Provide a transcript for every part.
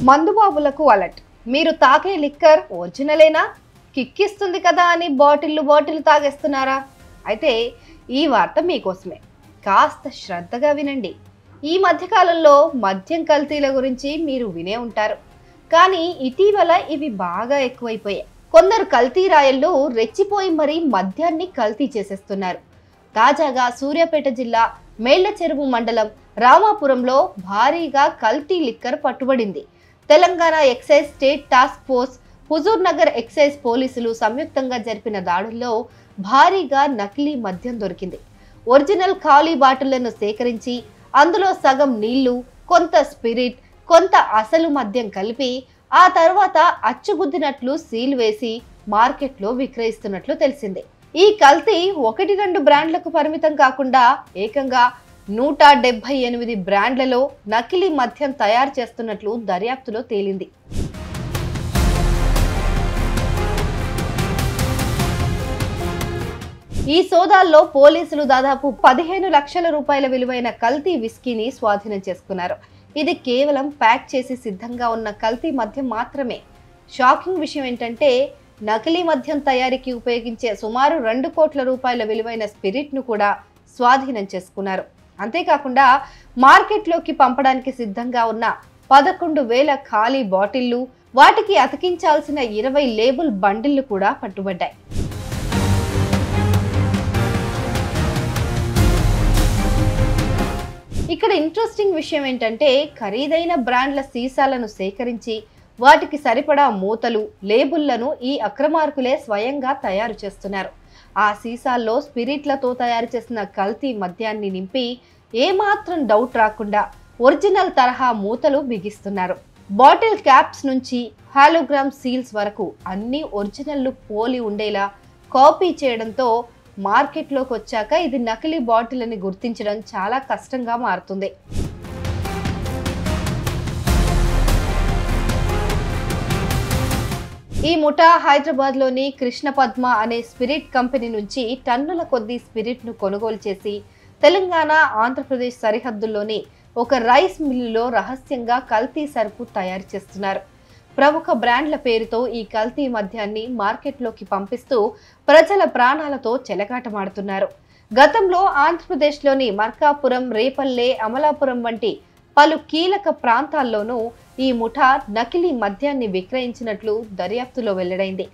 మందుబాబులకు alert. మీరు తాగే liquor ఒరిజినలేనా, కిక్కిస్తుంది కదా అని బాటిల్ తాగేస్తున్నారా? అయితే ఈ వార్త మీకోసమే. కాస్త శ్రద్ధగా వినండి. ఈ మధ్యకాలంలో మద్యం కల్తీల గురించి మీరు వినే ఉంటారు, కానీ ఇటీవల ఇవి బాగా ఎక్కువైపోయాయి. కొందరు కల్తీ రాయల్లో రెచ్చిపోయి మరీ మద్యాన్ని కల్తీ చేసేస్తున్నారు. తాజాగా సూర్యాపేట జిల్లా మేళ్లచెరువు మండలం రామాపురంలో భారీగా కల్తీ లిక్కర్ పట్టుబడింది. Telangana excise state task force, Huzur Nagar excise పోలీసులు సంయుక్తంగా జరిపిన దాడుల్లో భారీగా నకిలీ మద్యం దొరికింది. ఒరిజినల్ ఖాళీ బాటిళ్లను సేకరించి అందులో సగం నీళ్లు, కొంత స్పిరిట్, కొంత అసలు మద్యం కలిపి ఆ తర్వాత అచ్చుగుద్దినట్లు సీల్ వేసి మార్కెట్లో విక్రయిస్తున్నట్లు తెలిసింది. ఈ కల్తీ 1-2 బ్రాండ్లకు పరిమితం కాకుండా ఏకంగా 178 బ్రాండ్లలో నకిలీ మద్యం తయారు చేస్తున్నట్లు దర్యాప్తులో తేలింది. ఈ సోదాల్లో పోలీసులు దాదాపు 15 లక్షల రూపాయల విలువైన కల్తీ విస్కీని స్వాధీనం చేసుకున్నారు. ఇది కేవలం ప్యాక్ చేసి సిద్ధంగా ఉన్న కల్తీ మద్యం మాత్రమే. షాకింగ్ విషయం ఏంటంటే, నకిలీ మద్యం తయారీకి ఉపయోగించే సుమారు 2 కోట్ల రూపాయల విలువైన స్పిరిట్ ను కూడా స్వాధీనం చేసుకున్నారు. అంతేకాకుండా మార్కెట్లోకి పంపడానికి సిద్ధంగా ఉన్న 11,000 ఖాళీ బాటిళ్లు, వాటికి అతికించాల్సిన 20 లేబుల్ బండిళ్లు కూడా పట్టుబడ్డాయి. ఇక్కడ ఇంట్రెస్టింగ్ విషయం ఏంటంటే, ఖరీదైన బ్రాండ్ల సీసాలను సేకరించి వాటికి సరిపడా మూతలు, లేబుళ్లను ఈ అక్రమార్కులే స్వయంగా తయారు చేస్తున్నారు. ఆ సీసాల్లో స్పిరిట్లతో తయారు చేసిన కల్తీ మద్యాన్ని నింపి ఏమాత్రం డౌట్ రాకుండా ఒరిజినల్ తరహా మూతలు బిగిస్తున్నారు. బాటిల్ క్యాప్స్ నుంచి హాలోగ్రామ్ సీల్స్ వరకు అన్ని ఒరిజినల్ పోలి ఉండేలా కాపీ చేయడంతో మార్కెట్లోకి వచ్చాక ఇది నకిలీ బాటిల్ అని గుర్తించడం చాలా కష్టంగా మారుతుంది. ఈ ముఠా హైదరాబాద్లోని కృష్ణ పద్మ అనే స్పిరిట్ కంపెనీ నుంచి టన్నుల కొద్దీ స్పిరిట్ను కొనుగోలు చేసి తెలంగాణ, ఆంధ్రప్రదేశ్ సరిహద్దుల్లోని ఒక రైస్ మిల్లులో రహస్యంగా కల్తీ సరుకు తయారు చేస్తున్నారు. ప్రముఖ బ్రాండ్ల పేరుతో ఈ కల్తీ మద్యాన్ని మార్కెట్లోకి పంపిస్తూ ప్రజల ప్రాణాలతో చెలగాటమాడుతున్నారు. గతంలో ఆంధ్రప్రదేశ్లోని మార్కాపురం, రేపల్లె, అమలాపురం వంటి పలు కీలక ప్రాంతాల్లోనూ ఈ ముఠా నకిలీ మద్యాన్ని విక్రయించినట్లు దర్యాప్తులో వెల్లడైంది.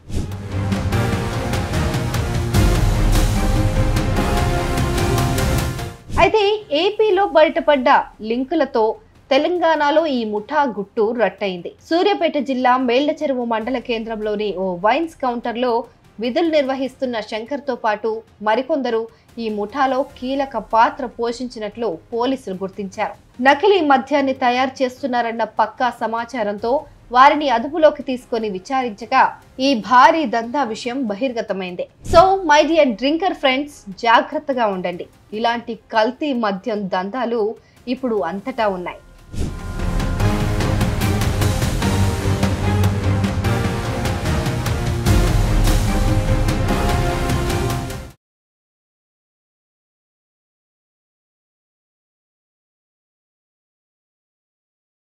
అయితే ఏపీలో బయటపడ్డ లింకులతో తెలంగాణలో ఈ ముఠా గుట్టు రట్టయింది. సూర్యాపేట జిల్లా మేళ్లచెరువు మండల కేంద్రంలోని ఓ వైన్స్ కౌంటర్లో విధులు నిర్వహిస్తున్న శంకర్తో పాటు మరికొందరు ఈ ముఠాలో కీలక పాత్ర పోషించినట్లు పోలీసులు గుర్తించారు. నకిలీ మద్యాన్ని తయారు చేస్తున్నారన్న పక్కా సమాచారంతో వారిని అదుపులోకి తీసుకొని విచారించగా ఈ భారీ దందా విషయం బహిర్గతమైంది. So my dear drinker friends, జాగ్రత్తగా ఉండండి. ఇలాంటి కల్తీ మద్యం దందాలు ఇప్పుడు అంతటా ఉన్నాయి.